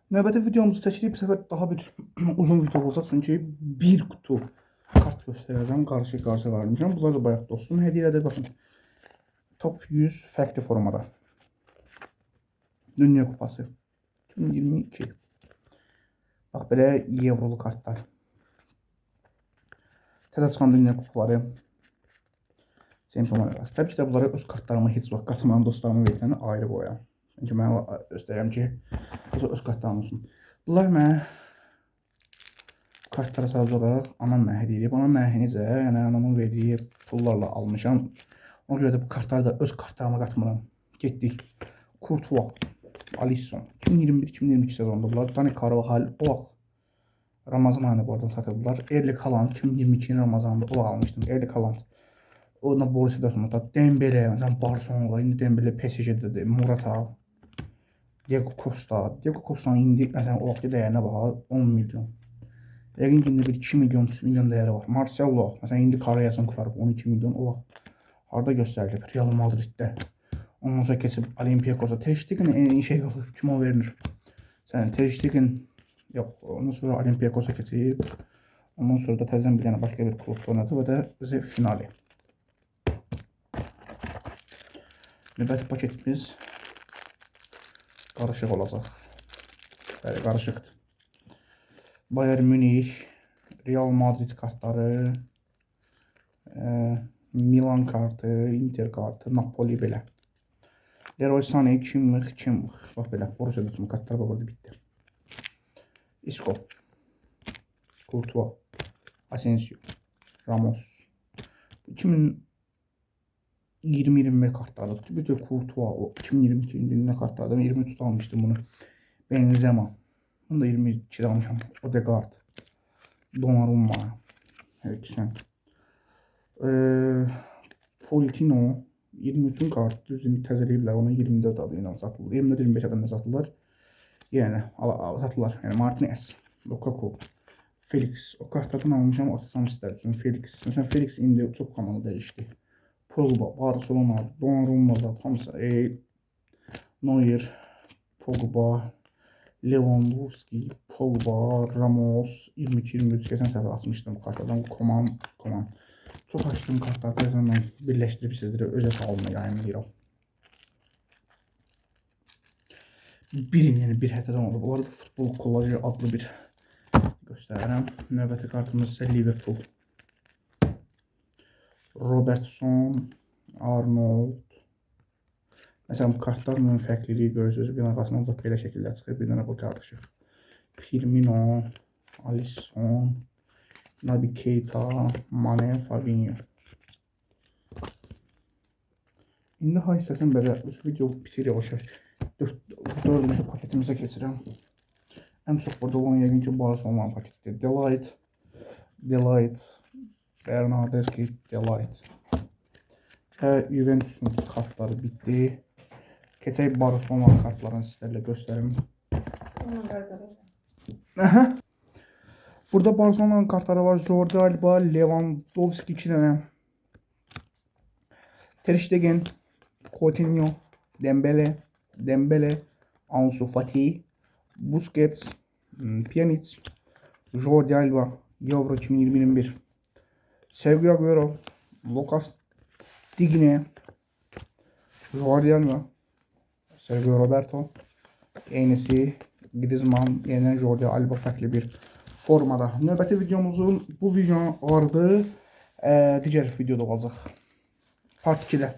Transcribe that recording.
Növbəti videomuzu çəkdik. Bu səfər daha bir uzun video olacaq. Çünki bir kutu kart göstərəcəm. Qarşı-qarşı verməyəcəm. Bunlar da bayaq dostum hədiyyədir. Baxın. Top 100 fərqli formada. Dünya Kupası 2022. Bax belə Evrolu kartlar. Təzə çıxan Dünya Kupaları. Çempionlar arası. Təbii ki də bunları öz kartlarıma heç vaxt qatmayan dostlarıma verirəm, ayrı qoyuram. Çünki mən göstərirəm ki, öz kartlarım olsun. Bunlar mənə kartlara sadəcə olaraq anam mənə hədiyyə edib. Ona mən necə, yəni anamın verdiyi pullarla almışam. Ona görə də bu kartları da öz kartlarıma qatmıram. Getdik. Courtois, Alisson. 2021-2022 sezonda bunlar. Dani Carvajal o vaxt Ramazan ayında bu arada satıldılar. Erling Haaland 2022-ci Ramazanında o vaxt almışdım. Erling Haaland. Ona Borussia Dortmundda Dembele, məsələn Barcelona'da, indi Dembele PSG-dədir, Morata, Diego Costa. Diego Costa'nın indi məsələn o vaxtki dəyərinə bax 10 milyon. Yəqin ki indi bir 2 milyon, 3 milyon dəyəri var. Marcelo, məsələn indi Karayasın qurtarıb 12 milyon o vaxt harda göstərilib? Real Madriddə. Ondan sonra keçib Olympiakos'a. Ter Stegen en iyi şey olub, kim o verilir? Sən Ter Stegen yox, ondan sonra Olympiakos'a keçib. Ondan sonra da təzədən bir dənə başqa bir klubda oynadı və də bizə finali. Növbəti paketimiz qarışıq olacaq. Bəli, qarışıqdır. Bayern Münih, Real Madrid kartları, Milan kartı, Inter kartı, Napoli belə. Leroy Sané, Kimmich. Bax belə, Borussia Dortmund kartları burada bitdi. Isco, Courtois, Asensio, Ramos. 2020-21 kartlardı. Bir de Courtois o 2022'nin kartlardan 23'te almıştım bunu. Benzema. Bunu da 22'de almışım. Odegaard. Donnarumma. Evet sen. Pochettino 23'ün kartı düzünü təzələyiblər. Onu 24 adı ilə satılır. 24-25 adına satılır. Yəni satılır. Yəni Martinez, Lukaku, Felix. O kartlardan almışam. Atsam istərdim. Felix. Mesela Felix indi çox komanı dəyişdi. Pogba, Barcelona, Donnarumma da hamısı. Neuer, Pogba, Lewandowski, Pogba, Ramos, 22-23 geçen sefer atmıştım bu kartlardan. Koman. Çok açtığım kartlar təzədən birləşdirib sizlərə özət halına yayınlayıram. Yəni bir həftədən oldu. Bu arada futbol kollajı adlı bir göstərirəm. Növbəti kartımız isə Liverpool. Robertson, Arnold. Məsələn bu kartların fərqliliyi görürsünüz. Bir arasında ancaq belə şəkildə çıxır. Bir dənə bu qarışıq. Firmino, Alisson, Naby Keita, Mane, Fabinho. İndi ha istəsəm belə video bitir yavaş-yavaş. 4 paketimizə keçirəm. Ən çox burada olan yəqin ki Barcelona paketidir. Delight, Bernardeschi, Delight. Juventus'un kartları bitti. Keçək Barcelona kartlarını sizlərlə göstərim. Burada Barcelona'nın kartları var. Jordi Alba, Lewandowski 2 dənə. Ter Stegen, Coutinho, Dembele, Ansu Fati, Busquets, Pjanic, Jordi Alba, Euro 2021. Sergio Aguero, Lucas Digne, Jordi Alba, Sergio Roberto, Enes'i, Griezmann, yeniden Jordi Alba fərqli bir formada. Növbəti videomuzun bu videonun ardı digər videoda olacaq. Part 2-də.